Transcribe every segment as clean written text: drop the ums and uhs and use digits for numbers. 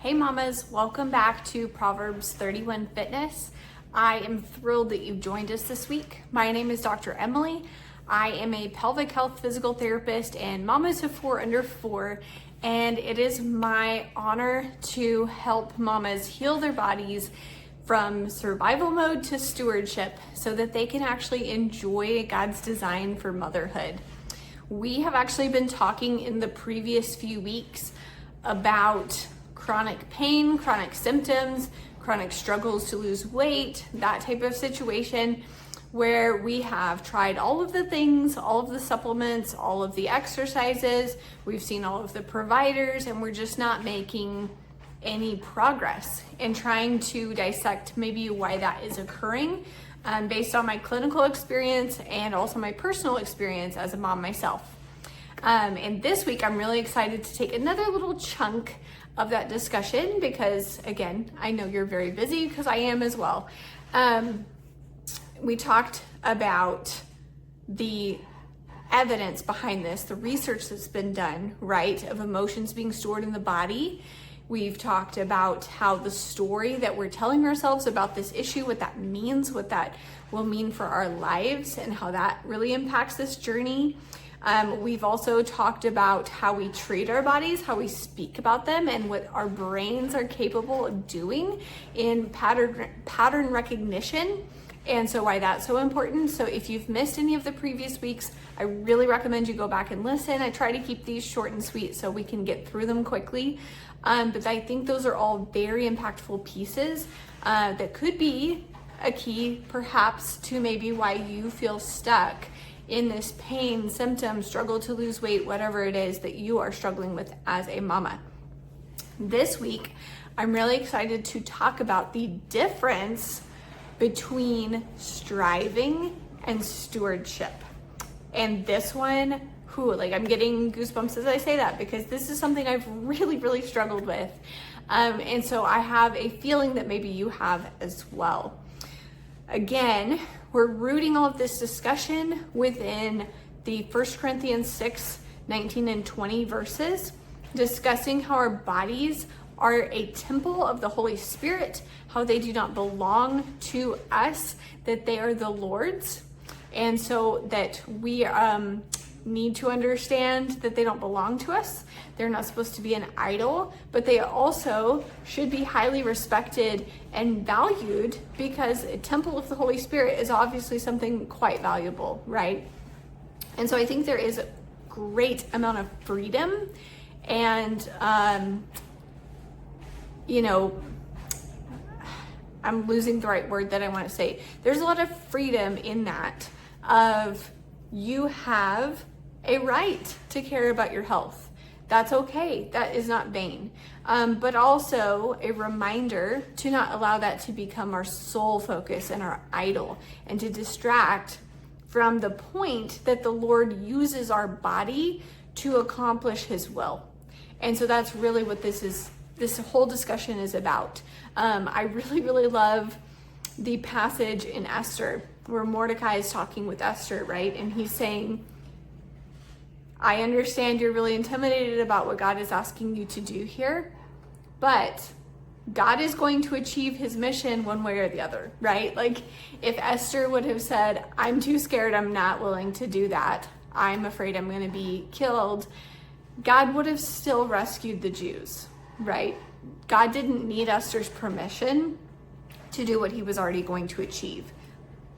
Hey mamas, welcome back to Proverbs 31 Fitness. I am thrilled that you've joined us this week. My name is Dr. Emily. I am a pelvic health physical therapist and mamas of 4 under 4, and it is my honor to help mamas heal their bodies from survival mode to stewardship so that they can actually enjoy God's design for motherhood. We have actually been talking in the previous few weeks about chronic pain, chronic symptoms, chronic struggles to lose weight, that type of situation where we have tried all of the things, all of the supplements, all of the exercises, we've seen all of the providers, and we're just not making any progress in trying to dissect maybe why that is occurring based on my clinical experience and also my personal experience as a mom myself. And this week, I'm really excited to take another little chunk of that discussion because, again, I know you're very busy because I am as well. We talked about the evidence behind this, the research that's been done, right, of emotions being stored in the body. We've talked about how the story that we're telling ourselves about this issue, what that means, what that will mean for our lives, and how that really impacts this journey. We've also talked about how we treat our bodies, how we speak about them, and what our brains are capable of doing in pattern recognition, and so why that's so important. So if you've missed any of the previous weeks, I really recommend you go back and listen. I try to keep these short and sweet so we can get through them quickly. But I think those are all very impactful pieces that could be a key perhaps to maybe why you feel stuck in this pain, symptom, struggle to lose weight, whatever it is that you are struggling with as a mama. This week, I'm really excited to talk about the difference between striving and stewardship. And this one, I'm getting goosebumps as I say that because this is something I've really struggled with. And so I have a feeling that maybe you have as well. Again, we're rooting all of this discussion within the 1 Corinthians 6, 19 and 20 verses, discussing how our bodies are a temple of the Holy Spirit, how they do not belong to us, that they are the Lord's. And so that we need to understand that they don't belong to us. They're not supposed to be an idol, but they also should be highly respected and valued because a temple of the Holy Spirit is obviously something quite valuable, right? And so I think there is a great amount of freedom and, I'm losing the right word that I want to say. There's a lot of freedom in that of you have a right to care about your health. That's okay. That is not vain. But also a reminder to not allow that to become our sole focus and our idol and to distract from the point that the Lord uses our body to accomplish his will. And so that's really what this whole discussion is about. I really love the passage in Esther where Mordecai is talking with Esther, right? And he's saying, I understand you're really intimidated about what God is asking you to do here, but God is going to achieve his mission one way or the other, right? Like if Esther would have said, I'm too scared, I'm not willing to do that, I'm afraid I'm going to be killed, God would have still rescued the Jews, right? God didn't need Esther's permission to do what he was already going to achieve.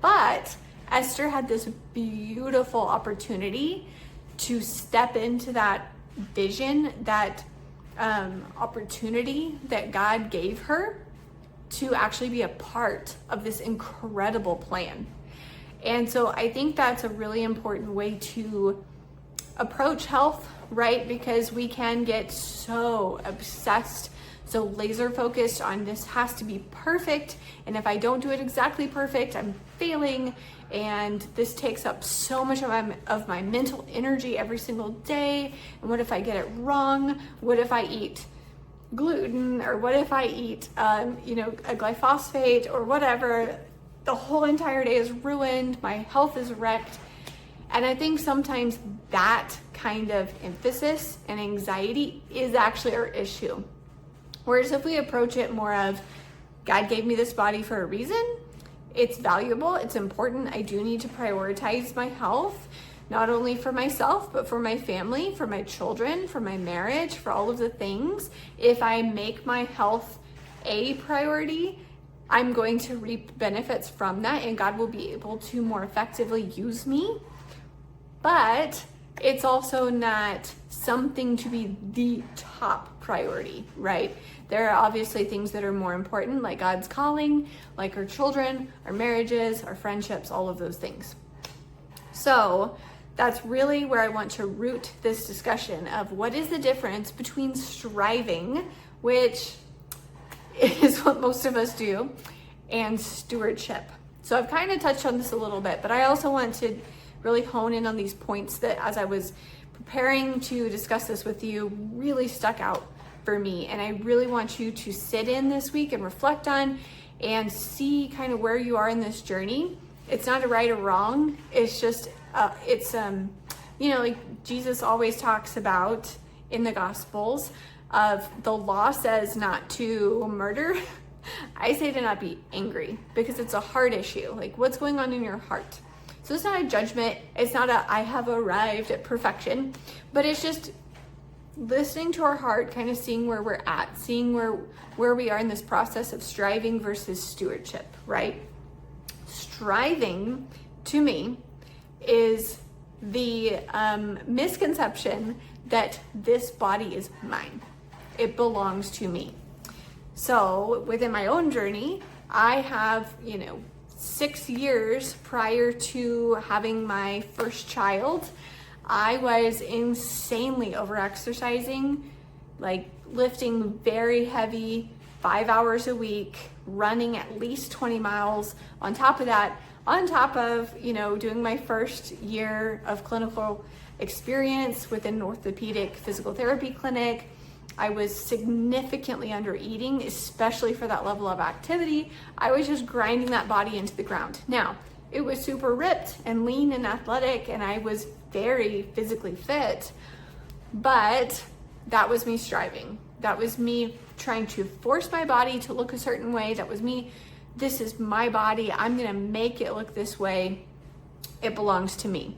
But Esther had this beautiful opportunity to step into that vision, that opportunity that God gave her to actually be a part of this incredible plan. And so I think that's a really important way to approach health, right? Because we can get so obsessed, so laser focused on this has to be perfect. And if I don't do it exactly perfect, I'm failing. And this takes up so much of my mental energy every single day. And what if I get it wrong? What if I eat gluten? Or what if I eat, a glyphosate or whatever? The whole entire day is ruined. My health is wrecked. And I think sometimes that kind of emphasis and anxiety is actually our issue. Whereas if we approach it more of, God gave me this body for a reason, it's valuable, it's important, I do need to prioritize my health, not only for myself, but for my family, for my children, for my marriage, for all of the things. If I make my health a priority, I'm going to reap benefits from that, and God will be able to more effectively use me. But it's also not something to be the top priority, right? There are obviously things that are more important, like God's calling, like our children, our marriages, our friendships, all of those things. So that's really where I want to root this discussion of what is the difference between striving, which is what most of us do, and stewardship. So I've kind of touched on this a little bit, but I also want to really hone in on these points that, as I was preparing to discuss this with you, really stuck out for me. And I really want you to sit in this week and reflect on and see kind of where you are in this journey. It's not a right or wrong. It's just, like Jesus always talks about in the Gospels of the law says not to murder. I say to not be angry, because it's a heart issue. Like, what's going on in your heart? So it's not a judgment. It's not I have arrived at perfection, but it's just listening to our heart, kind of seeing where we're at, seeing where we are in this process of striving versus stewardship, right? Striving, to me, is the misconception that this body is mine. It belongs to me. So within my own journey, I have, 6 years prior to having my first child, I was insanely over-exercising, like lifting very heavy, 5 hours a week, running at least 20 miles. On top of that, doing my first year of clinical experience within an orthopedic physical therapy clinic, I was significantly under eating, especially for that level of activity. I was just grinding that body into the ground. Now, it was super ripped and lean and athletic, and I was very physically fit, but that was me striving. That was me trying to force my body to look a certain way. That was me, this is my body, I'm gonna make it look this way. It belongs to me.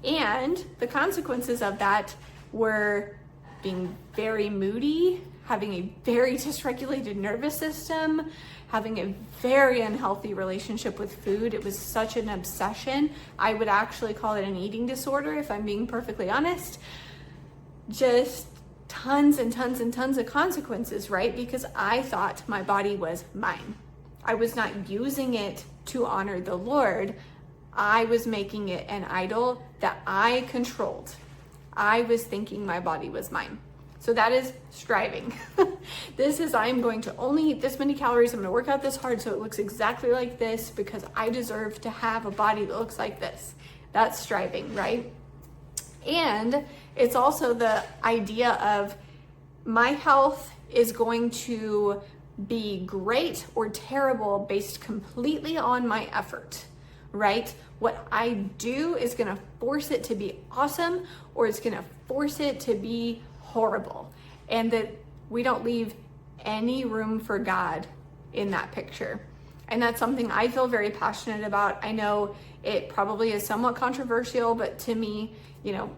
And the consequences of that were being very moody, having a very dysregulated nervous system, having a very unhealthy relationship with food. It was such an obsession. I would actually call it an eating disorder, if I'm being perfectly honest. Just tons and tons and tons of consequences, right? Because I thought my body was mine. I was not using it to honor the Lord. I was making it an idol that I controlled. I was thinking my body was mine. So that is striving. This is, I'm going to only eat this many calories. I'm going to work out this hard so it looks exactly like this because I deserve to have a body that looks like this. That's striving, right? And it's also the idea of my health is going to be great or terrible based completely on my effort, right? What I do is going to force it to be awesome, or it's going to force it to be horrible. And that we don't leave any room for God in that picture. And that's something I feel very passionate about. I know it probably is somewhat controversial, but to me,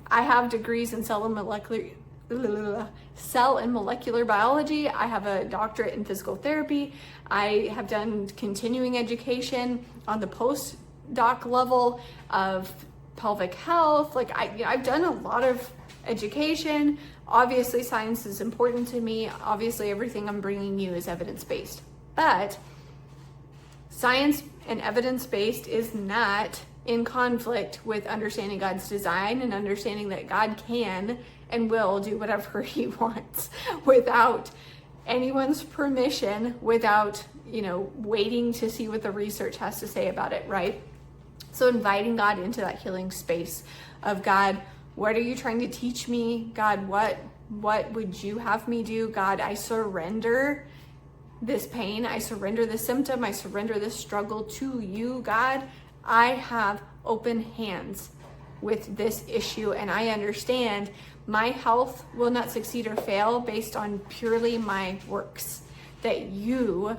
I have degrees in cell and molecular biology. I have a doctorate in physical therapy. I have done continuing education on the postdoc level of pelvic health. Like I've done a lot of education. Obviously, science is important to me. Obviously, everything I'm bringing you is evidence-based. But science and evidence-based is not in conflict with understanding God's design and understanding that God can and will do whatever he wants without anyone's permission, without, waiting to see what the research has to say about it, right? So inviting God into that healing space of, God, what are you trying to teach me? God, what would you have me do? God, I surrender this pain. I surrender this symptom. I surrender this struggle to you, God. I have open hands. with this issue, and I understand my health will not succeed or fail based on purely my works, that you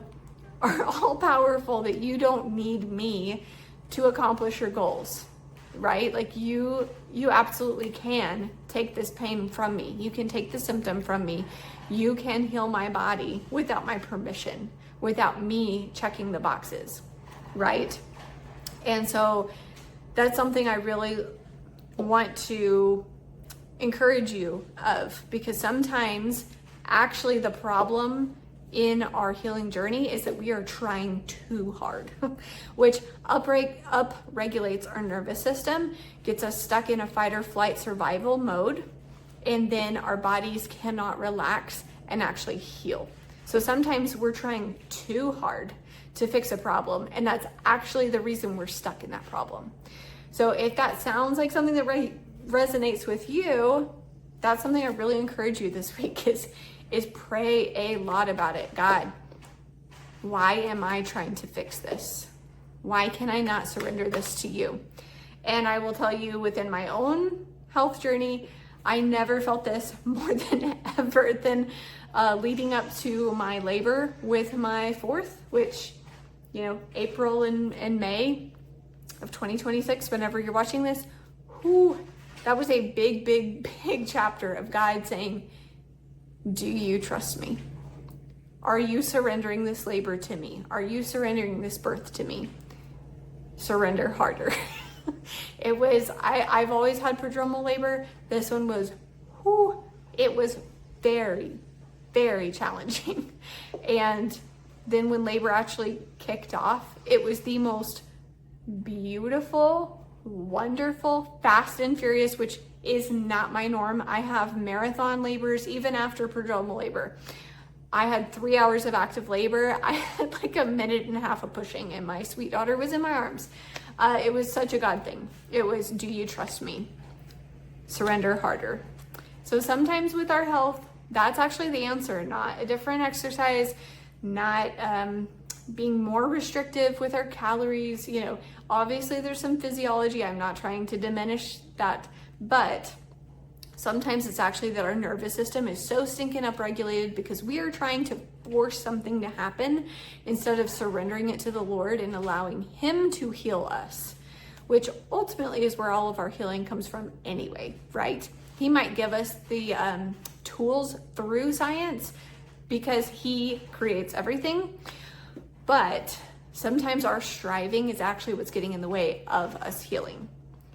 are all powerful, that you don't need me to accomplish your goals, right? Like you absolutely can take this pain from me. You can take the symptom from me. You can heal my body without my permission, without me checking the boxes, right? And so that's something I really want to encourage you of, because sometimes actually the problem in our healing journey is that we are trying too hard, which up-regulates our nervous system, gets us stuck in a fight or flight survival mode, and then our bodies cannot relax and actually heal. So sometimes we're trying too hard to fix a problem, and that's actually the reason we're stuck in that problem. So if that sounds like something that resonates with you, that's something I really encourage you this week is pray a lot about it. God, why am I trying to fix this? Why can I not surrender this to you? And I will tell you, within my own health journey, I never felt this more than ever than leading up to my labor with my fourth, which, April and May of 2026, whenever you're watching this, that was a big, big, big chapter of God saying, do you trust me? Are you surrendering this labor to me? Are you surrendering this birth to me? Surrender harder. It was, I've always had prodromal labor. This one was, it was very, very challenging. And then when labor actually kicked off, it was the most beautiful, wonderful, fast and furious, which is not my norm. I have marathon labors even after prodromal labor. I had 3 hours of active labor. I had like a minute and a half of pushing, and my sweet daughter was in my arms. It was such a God thing. It was, do you trust me? Surrender harder. So sometimes with our health, that's actually the answer, not a different exercise, not being more restrictive with our calories. Obviously there's some physiology. I'm not trying to diminish that, but sometimes it's actually that our nervous system is so stinking upregulated because we are trying to force something to happen instead of surrendering it to the Lord and allowing Him to heal us, which ultimately is where all of our healing comes from anyway, right? He might give us the tools through science because He creates everything, but sometimes our striving is actually what's getting in the way of us healing.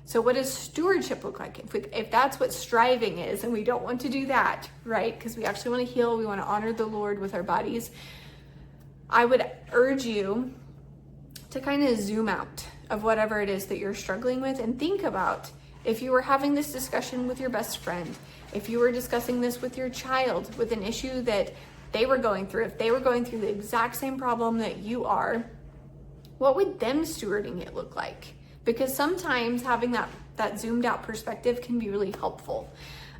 So what does stewardship look like? If that's what striving is, and we don't want to do that, right? Because we actually want to heal, we want to honor the Lord with our bodies. I would urge you to kind of zoom out of whatever it is that you're struggling with and think about if you were having this discussion with your best friend, if you were discussing this with your child, with an issue that they were going through, if they were going through the exact same problem that you are, what would them stewarding it look like? Because sometimes having that zoomed out perspective can be really helpful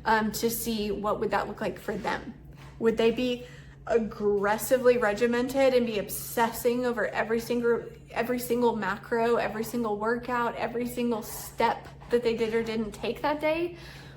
to see what would that look like for them. Would they be aggressively regimented and be obsessing over every single macro, every single workout, every single step that they did or didn't take that day?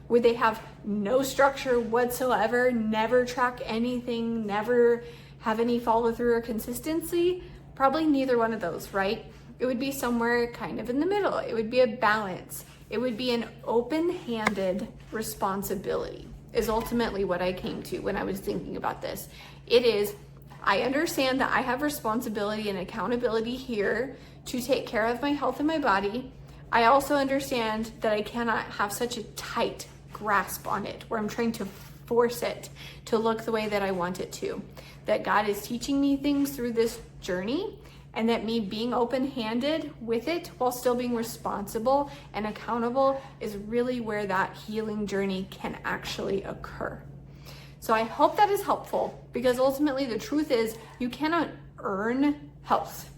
Would they have no structure whatsoever, never track anything, never have any follow through or consistency? Probably neither one of those, right? It would be somewhere kind of in the middle. It would be a balance. It would be an open-handed responsibility is ultimately what I came to when I was thinking about this. It is, I understand that I have responsibility and accountability here to take care of my health and my body. I also understand that I cannot have such a tight grasp on it where I'm trying to force it to look the way that I want it to. That God is teaching me things through this journey, and that me being open-handed with it while still being responsible and accountable is really where that healing journey can actually occur. So I hope that is helpful, because ultimately the truth is you cannot earn health.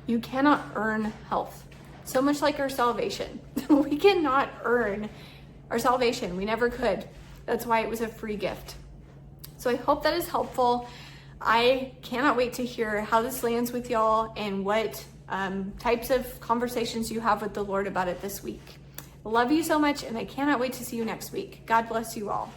You cannot earn health. So much like our salvation. We cannot earn our salvation. We never could. That's why it was a free gift. So I hope that is helpful. I cannot wait to hear how this lands with y'all and what types of conversations you have with the Lord about it this week. Love you so much, and I cannot wait to see you next week. God bless you all.